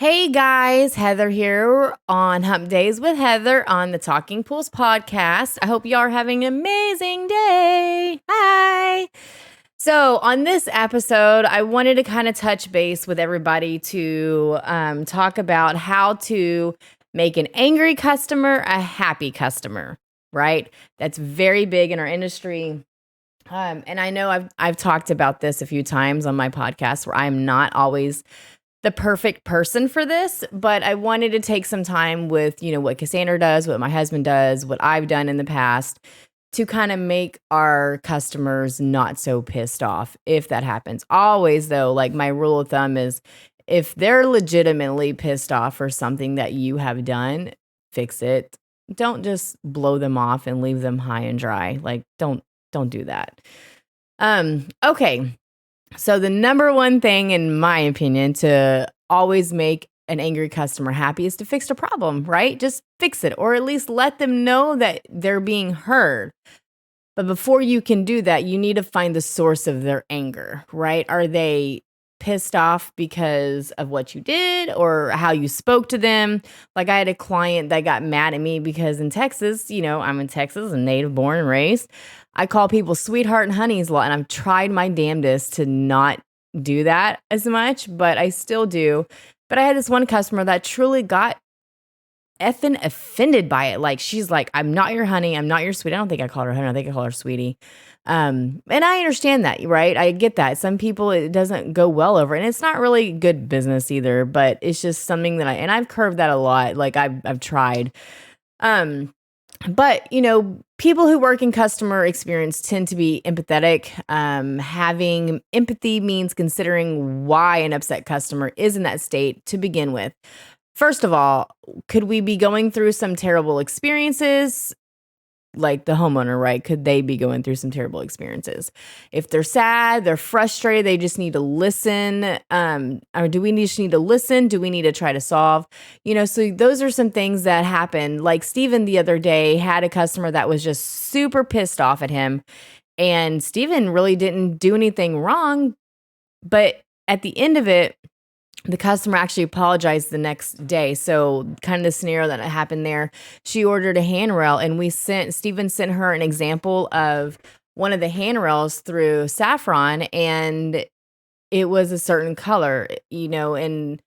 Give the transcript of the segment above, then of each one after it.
Hey guys, Heather here on Hump Days with Heather on the Talking Pools podcast. I hope you are having an amazing day. Hi. So, on this episode, I wanted to kind of touch base with everybody to talk about how to make an angry customer a happy customer, right? That's very big in our industry. And I know I've talked about this a few times on my podcast where I'm not always the perfect person for this, but I wanted to take some time with, what Cassandra does, what my husband does, what I've done in the past to kind of make our customers not so pissed off if that happens. Always, though, like my rule of thumb is if they're legitimately pissed off for something that you have done, fix it. Don't just blow them off and leave them high and dry. Like don't do that. Okay. So the number one thing, in my opinion, to always make an angry customer happy is to fix the problem, right? Just fix it, or at least let them know that they're being heard. But before you can do that, you need to find the source of their anger, right? Are they pissed off because of what you did or how you spoke to them? Like I had a client that got mad at me because in Texas, I'm in Texas, a native born and raised. I call people sweetheart and honeys a lot, and I've tried my damnedest to not do that as much, but I still do. But I had this one customer that truly got effing offended by it. Like she's like, I'm not your honey, I'm not your sweetie. I don't think I called her honey, I think I called her sweetie. And I understand that, right? I get that. Some people it doesn't go well over, and it's not really good business either, but it's just something that I've curved that a lot. Like I've tried. But people who work in customer experience tend to be empathetic. Having empathy means considering why an upset customer is in that state to begin with. First of all, could we be going through some terrible experiences? Like the homeowner, right? Could they be going through some terrible experiences? If they're sad, they're frustrated, they just need to listen. Or do we just need to listen? Do we need to try to solve? So those are some things that happen. Like Steven the other day had a customer that was just super pissed off at him. And Steven really didn't do anything wrong. But at the end of it, the customer actually apologized the next day. So kind of the scenario that happened there, she ordered a handrail and Steven sent her an example of one of the handrails through Saffron, and it was a certain color, and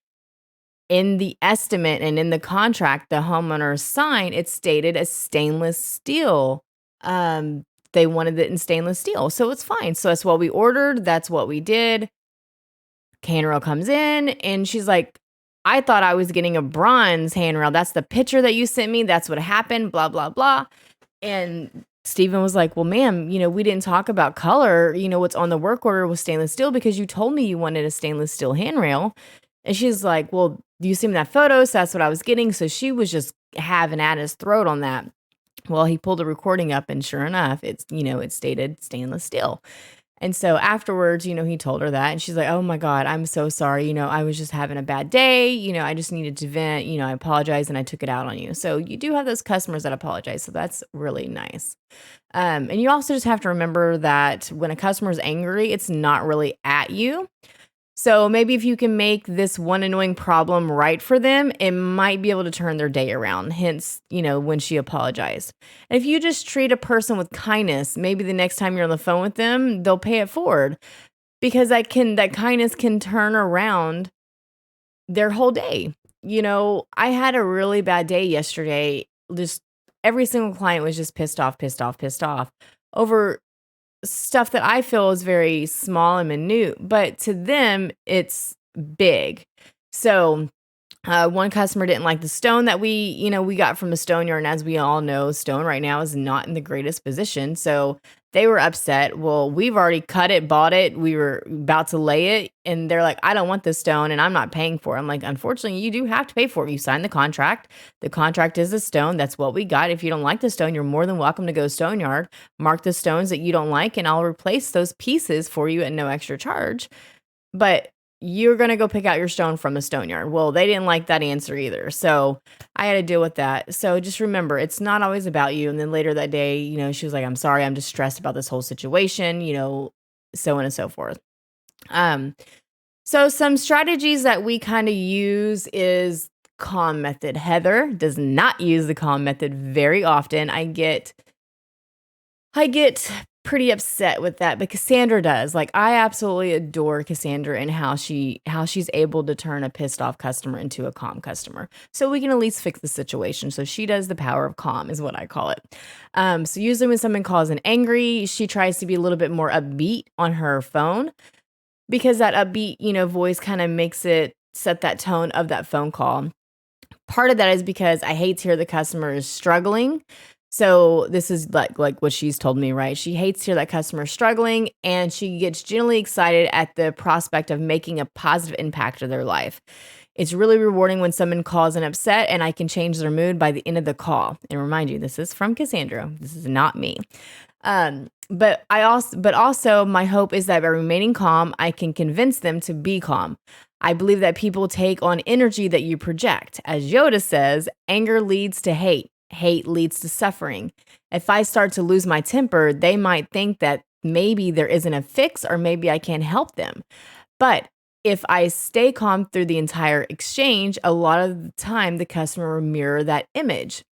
in the estimate and in the contract the homeowner signed, it stated a stainless steel. They wanted it in stainless steel. So it's fine. So that's what we ordered. That's what we did. Handrail comes in and she's like, I thought I was getting a bronze handrail. That's the picture that you sent me. That's what happened, blah, blah, blah. And Steven was like, well, ma'am, we didn't talk about color. What's on the work order was stainless steel because you told me you wanted a stainless steel handrail. And she's like, well, you sent me that photo, so that's what I was getting. So she was just having at his throat on that. Well, he pulled a recording up and sure enough, it stated stainless steel. And so afterwards, he told her that, and she's like, oh my God, I'm so sorry. I was just having a bad day. I just needed to vent, I apologize and I took it out on you. So you do have those customers that apologize. So that's really nice. And you also just have to remember that when a customer is angry, it's not really at you. So maybe if you can make this one annoying problem right for them, it might be able to turn their day around. Hence, when she apologized. And if you just treat a person with kindness, maybe the next time you're on the phone with them, they'll pay it forward, because that kindness can turn around their whole day. I had a really bad day yesterday. Just every single client was just pissed off over stuff that I feel is very small and minute, but to them, it's big. So one customer didn't like the stone that we got from the stone yard. And as we all know, stone right now is not in the greatest position. So they were upset. Well, we've already cut it, bought it. We were about to lay it. And they're like, I don't want this stone and I'm not paying for it. I'm like, unfortunately, you do have to pay for it. You signed the contract. The contract is the stone. That's what we got. If you don't like the stone, you're more than welcome to go stone yard, mark the stones that you don't like, and I'll replace those pieces for you at no extra charge. But you're going to go pick out your stone from the stone yard. Well, they didn't like that answer either. So I had to deal with that. So just remember, it's not always about you. And then later that day, she was like, I'm sorry, I'm just stressed about this whole situation, so on and so forth. So some strategies that we kind of use is calm method. Heather does not use the calm method very often. I get pretty upset with that, but Cassandra does. Like, I absolutely adore Cassandra and how she's able to turn a pissed off customer into a calm customer. So we can at least fix the situation. So she does the power of calm is what I call it. So usually when someone calls in angry, she tries to be a little bit more upbeat on her phone because that upbeat, voice kind of makes it set that tone of that phone call. Part of that is because I hate to hear the customer is struggling. So this is like what she's told me, right? She hates to hear that customer is struggling, and she gets genuinely excited at the prospect of making a positive impact to their life. It's really rewarding when someone calls in upset and I can change their mood by the end of the call. And remind you, this is from Cassandra. This is not me. But also my hope is that by remaining calm, I can convince them to be calm. I believe that people take on energy that you project. As Yoda says, anger leads to hate. Hate leads to suffering. If I start to lose my temper, they might think that maybe there isn't a fix or maybe I can't help them. But if I stay calm through the entire exchange, a lot of the time the customer will mirror that image.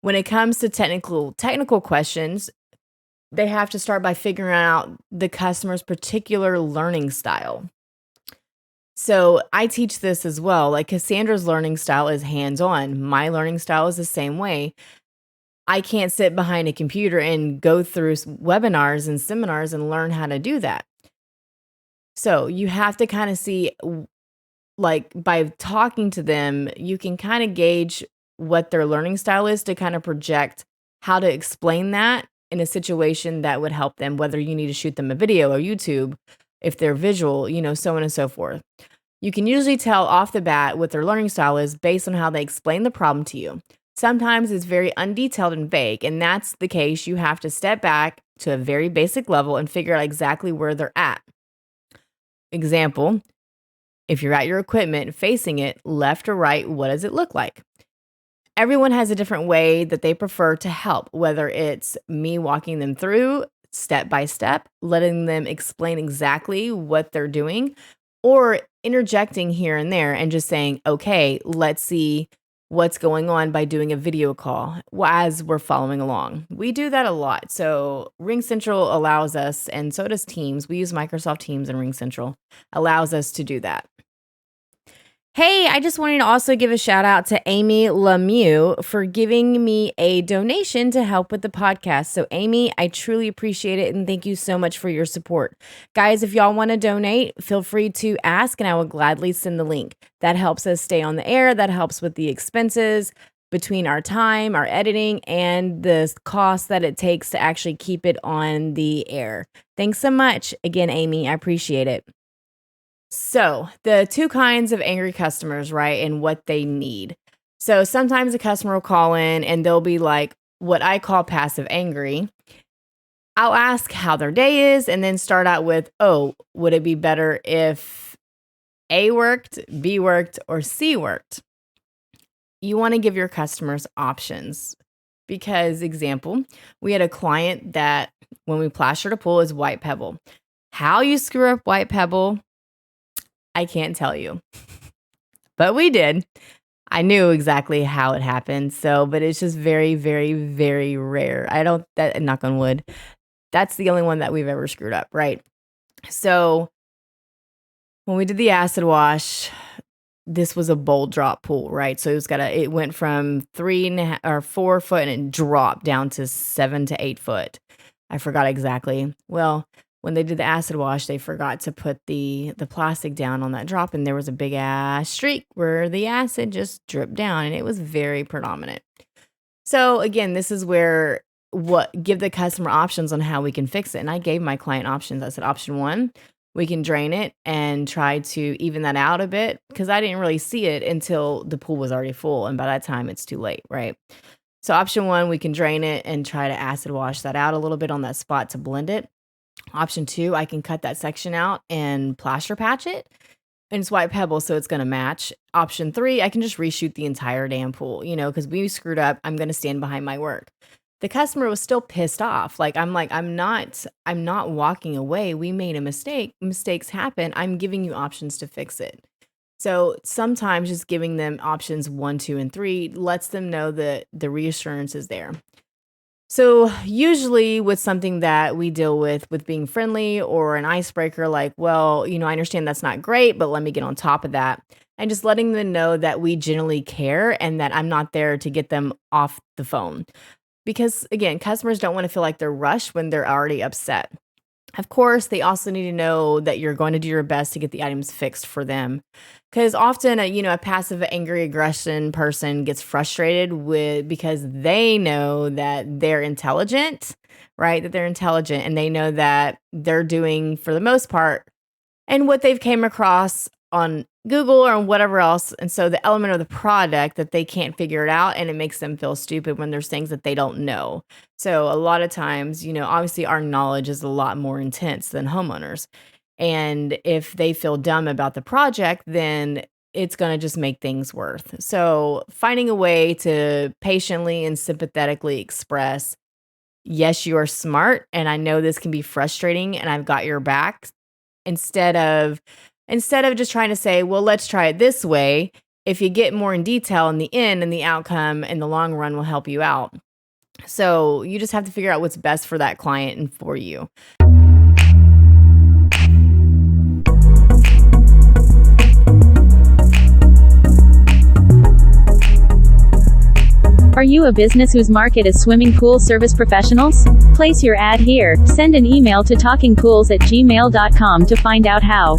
When it comes to technical questions, they have to start by figuring out the customer's particular learning style. So I teach this as well. Like Cassandra's learning style is hands-on. My learning style is the same way. I can't sit behind a computer and go through webinars and seminars and learn how to do that. So you have to kind of see, like by talking to them, you can kind of gauge what their learning style is to kind of project how to explain that in a situation that would help them, whether you need to shoot them a video or YouTube, if they're visual, so on and so forth. You can usually tell off the bat what their learning style is based on how they explain the problem to you. Sometimes it's very undetailed and vague, and that's the case. You have to step back to a very basic level and figure out exactly where they're at. Example, if you're at your equipment facing it left or right, what does it look like? Everyone has a different way that they prefer to help, whether it's me walking them through step by step, letting them explain exactly what they're doing, or interjecting here and there and just saying, okay, let's see what's going on by doing a video call as we're following along. We do that a lot. So RingCentral allows us, and so does Teams. We use Microsoft Teams, and RingCentral allows us to do that. Hey, I just wanted to also give a shout out to Amy Lemieux for giving me a donation to help with the podcast. So Amy, I truly appreciate it, and thank you so much for your support. Guys, if y'all want to donate, feel free to ask and I will gladly send the link. That helps us stay on the air. That helps with the expenses between our time, our editing, and the cost that it takes to actually keep it on the air. Thanks so much. Again, Amy, I appreciate it. So the two kinds of angry customers, right, and what they need. So sometimes a customer will call in and they'll be like what I call passive angry. I'll ask how their day is and then start out with, oh, would it be better if A worked, B worked, or C worked? You want to give your customers options because, example, we had a client that when we plastered a pool is white pebble. How you screw up white pebble, I can't tell you, but we did. I knew exactly how it happened. But it's just very, very, very rare. Knock on wood, that's the only one that we've ever screwed up, right? So when we did the acid wash, this was a bowl drop pool, right? So it went from 3.5 or 4 foot and it dropped down to 7 to 8 foot. I forgot exactly. Well, when they did the acid wash, they forgot to put the plastic down on that drop, and there was a big ass streak where the acid just dripped down, and it was very predominant. So again, this is where give the customer options on how we can fix it. And I gave my client options. I said, option 1, we can drain it and try to even that out a bit, because I didn't really see it until the pool was already full, and by that time it's too late, right? So option 1, we can drain it and try to acid wash that out a little bit on that spot to blend it. Option 2, I can cut that section out and plaster patch it, and it's white pebble, so it's going to match. Option 3, I can just reshoot the entire damn pool, because we screwed up. I'm going to stand behind my work. the customer was still pissed off. I'm not walking away. We made a mistake. Mistakes happen. I'm giving you options to fix it. So sometimes just giving them options 1, 2, and 3 lets them know that the reassurance is there. So usually with something that we deal with being friendly or an icebreaker, like, well, I understand that's not great, but let me get on top of that. And just letting them know that we genuinely care and that I'm not there to get them off the phone. Because again, customers don't want to feel like they're rushed when they're already upset. Of course, they also need to know that you're going to do your best to get the items fixed for them. Because often, a passive angry aggression person gets frustrated because they know that they're intelligent, right? That they're intelligent and they know that they're doing, for the most part, and what they've came across on Google or whatever else. And so the element of the product that they can't figure it out, and it makes them feel stupid when there's things that they don't know. So a lot of times, obviously our knowledge is a lot more intense than homeowners. And if they feel dumb about the project, then it's going to just make things worse. So finding a way to patiently and sympathetically express, yes, you are smart, and I know this can be frustrating, and I've got your back, instead of just trying to say, well, let's try it this way. If you get more in detail in the end, and the outcome in the long run will help you out. So you just have to figure out what's best for that client and for you. Are you a business whose market is swimming pool service professionals? Place your ad here. Send an email to talkingpools@gmail.com to find out how.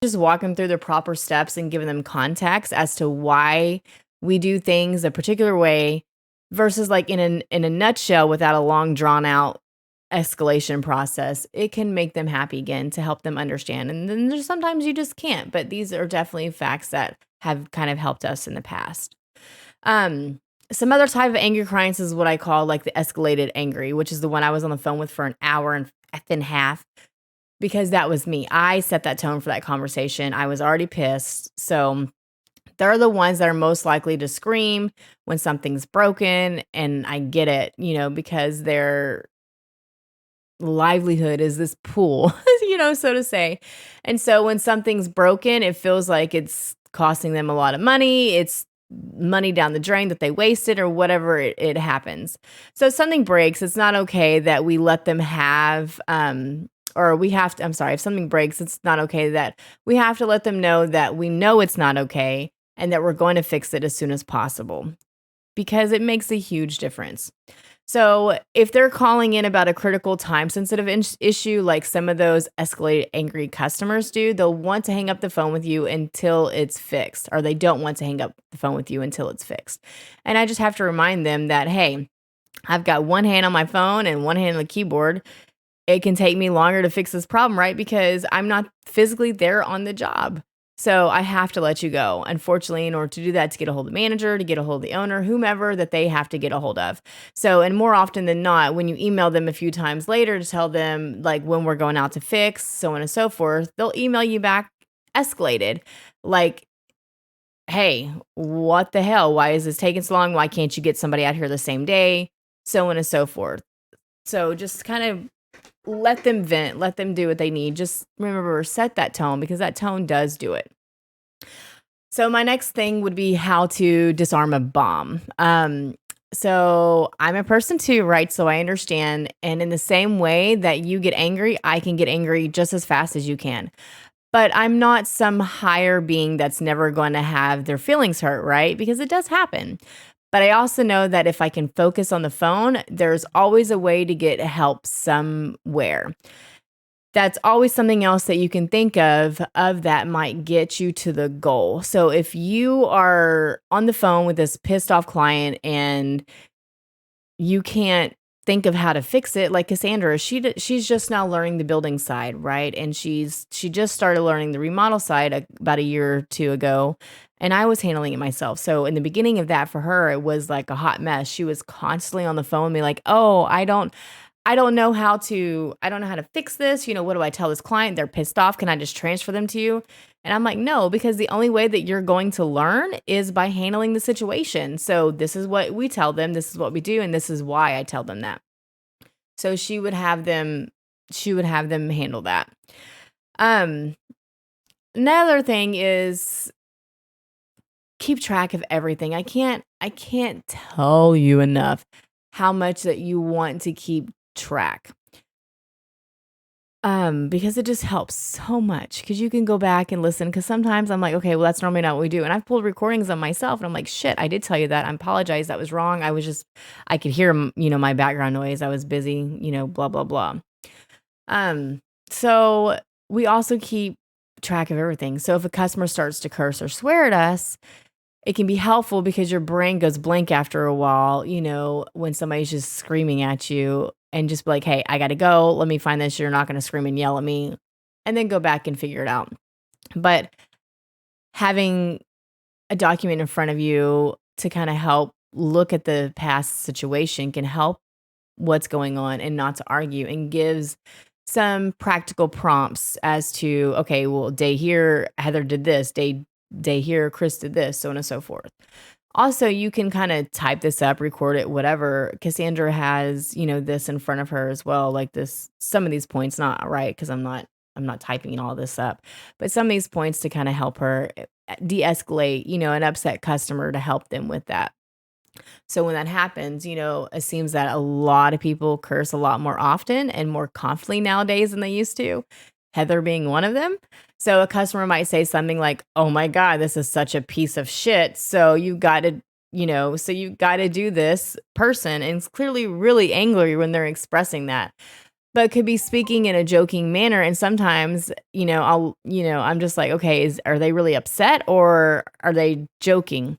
Just walk them through the proper steps and giving them context as to why we do things a particular way versus like in a nutshell without a long drawn out escalation process. It can make them happy again to help them understand. And then there's sometimes you just can't, but these are definitely facts that have kind of helped us in the past. Some other type of angry clients is what I call like the escalated angry, which is the one I was on the phone with for an hour and a half. Because that was me. I set that tone for that conversation. I was already pissed. So they're the ones that are most likely to scream when something's broken. And I get it, because their livelihood is this pool, so to say. And so when something's broken, it feels like it's costing them a lot of money. It's money down the drain that they wasted or whatever it happens. So if something breaks, it's not okay that we let them have, if something breaks, it's not okay that we have to let them know that we know it's not okay and that we're going to fix it as soon as possible, because it makes a huge difference. So if they're calling in about a critical time-sensitive issue, like some of those escalated angry customers do, they'll want to hang up the phone with you until it's fixed, or they don't want to hang up the phone with you until it's fixed. And I just have to remind them that, hey, I've got one hand on my phone and one hand on the keyboard. It can take me longer to fix this problem, right? Because I'm not physically there on the job. So I have to let you go. Unfortunately, in order to do that, to get a hold of the manager, to get a hold of the owner, whomever that they have to get a hold of. So, and more often than not, when you email them a few times later to tell them like when we're going out to fix, so on and so forth, they'll email you back escalated. Like, hey, what the hell? Why is this taking so long? Why can't you get somebody out here the same day? So on and so forth. So just kind of let them vent, let them do what they need. Just remember, set that tone, because that tone does do it. So my next thing would be how to disarm a bomb. So I'm a person too, right? So I understand. And in the same way that you get angry, I can get angry just as fast as you can. But I'm not some higher being that's never going to have their feelings hurt, right? Because it does happen. But I also know that if I can focus on the phone, there's always a way to get help somewhere. That's always something else that you can think of that might get you to the goal. So if you are on the phone with this pissed off client and you can't think of how to fix it, like Cassandra, she's just now learning the building side, right? And she just started learning the remodel side about a year or two ago. And I was handling it myself. So in the beginning of that for her, it was like a hot mess. She was constantly on the phone, be like, oh, I don't I don't know how to fix this. What do I tell this client? They're pissed off. Can I just transfer them to you? And I'm like, no, because the only way that you're going to learn is by handling the situation. So this is what we tell them. This is what we do. And this is why I tell them that. So she would have them handle that. Another thing is keep track of everything. I can't tell you enough how much that you want to keep track. Because it just helps so much, because you can go back and listen, because sometimes I'm like, okay, well, that's normally not what we do. And I've pulled recordings of myself and I'm like, shit, I did tell you that. I apologize. That was wrong. I could hear, my background noise. I was busy, blah, blah, blah. So we also keep track of everything. So if a customer starts to curse or swear at us, it can be helpful because your brain goes blank after a while, when somebody's just screaming at you, and just be like, hey, I got to go. Let me find this. You're not going to scream and yell at me, and then go back and figure it out. But having a document in front of you to kind of help look at the past situation can help what's going on and not to argue, and gives some practical prompts as to, okay, well, day here, Heather did this, day here, Chris did this, so on and so forth. Also, you can kind of type this up, record it, whatever. Cassandra has, this in front of her as well, like this, some of these points, not right, because I'm not typing all this up, but some of these points to kind of help her de-escalate, an upset customer, to help them with that. So when that happens, it seems that a lot of people curse a lot more often and more confidently nowadays than they used to, Heather being one of them. So a customer might say something like, oh my God, this is such a piece of shit. So you got to, do this person. And it's clearly really angry when they're expressing that, but could be speaking in a joking manner. And sometimes, I'm just like, okay, are they really upset or are they joking?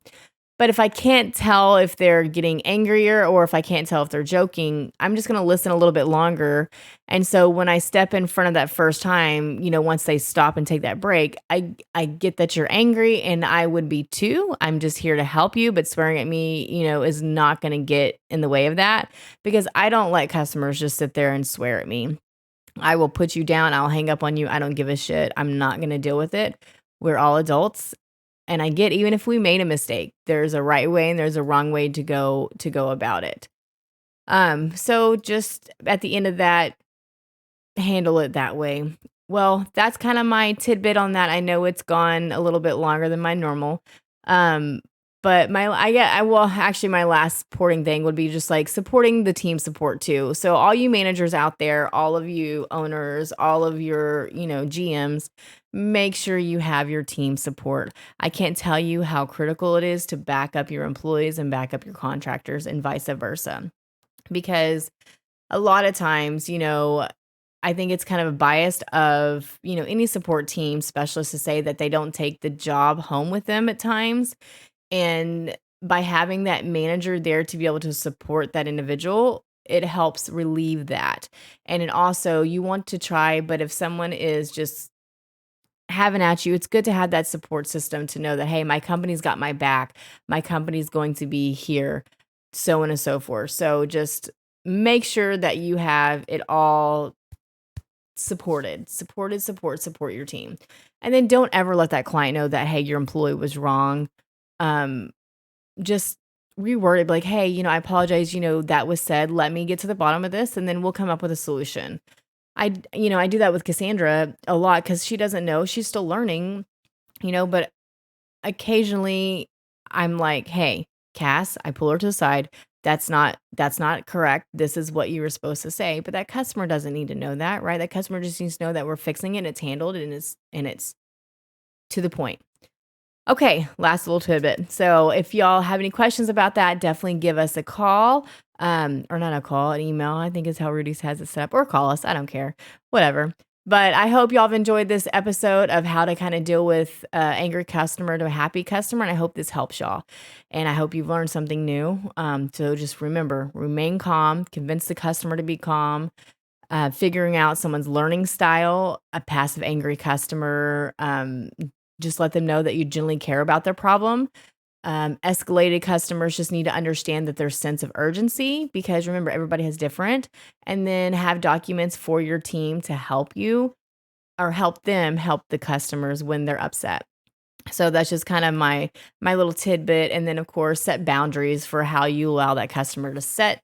But if I can't tell if they're getting angrier or if I can't tell if they're joking, I'm just going to listen a little bit longer. And so when I step in front of that first time, once they stop and take that break, I get that you're angry, and I would be too. I'm just here to help you, but swearing at me, is not going to get in the way of that, because I don't let customers just sit there and swear at me. I will put you down. I'll hang up on you. I don't give a shit. I'm not going to deal with it. We're all adults. And I get, even if we made a mistake, there's a right way and there's a wrong way to go about it. So just at the end of that, handle it that way. Well, that's kind of my tidbit on that. I know it's gone a little bit longer than my normal. But my last supporting thing would be just like supporting the team support too. So all you managers out there, all of you owners, all of your, GMs, make sure you have your team support. I can't tell you how critical it is to back up your employees and back up your contractors, and vice versa. Because a lot of times, I think it's kind of a bias of, any support team specialist to say that they don't take the job home with them at times. And by having that manager there to be able to support that individual, it helps relieve that. And it also, you want to try, but if someone is just having at you, it's good to have that support system to know that, hey, my company's got my back. My company's going to be here, so on and so forth. So just make sure that you have it all support your team. And then don't ever let that client know that, hey, your employee was wrong. Just reword it, like, hey, I apologize, that was said, let me get to the bottom of this, and then we'll come up with a solution. I do that with Cassandra a lot, because she doesn't know, she's still learning, but occasionally I'm like, hey, Cass, I pull her to the side. That's not correct. This is what you were supposed to say. But that customer doesn't need to know that, right? That customer just needs to know that we're fixing it and it's handled and it's to the point. Okay, last little tidbit. So if y'all have any questions about that, definitely give us a call, or not a call, an email, I think is how Rudy's has it set up, or call us. I don't care, whatever. But I hope y'all have enjoyed this episode of how to kind of deal with angry customer to a happy customer. And I hope this helps y'all. And I hope you've learned something new. So just remember, remain calm, convince the customer to be calm, figuring out someone's learning style, a passive angry customer, just let them know that you genuinely care about their problem. Escalated customers just need to understand that there's sense of urgency, because remember, everybody has different, and then have documents for your team to help you or help them help the customers when they're upset. So that's just kind of my little tidbit. And then of course, set boundaries for how you allow that customer to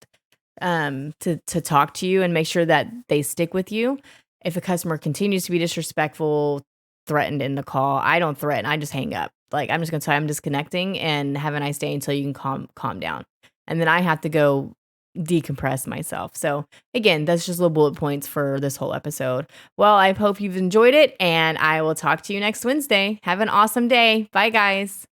to talk to you, and make sure that they stick with you. If a customer continues to be disrespectful, threatened in the call, I don't threaten. I just hang up. Like, I'm just gonna tell you I'm disconnecting and have a nice day until you can calm down. And then I have to go decompress myself. So again, that's just little bullet points for this whole episode. Well, I hope you've enjoyed it, and I will talk to you next Wednesday. Have an awesome day. Bye, guys.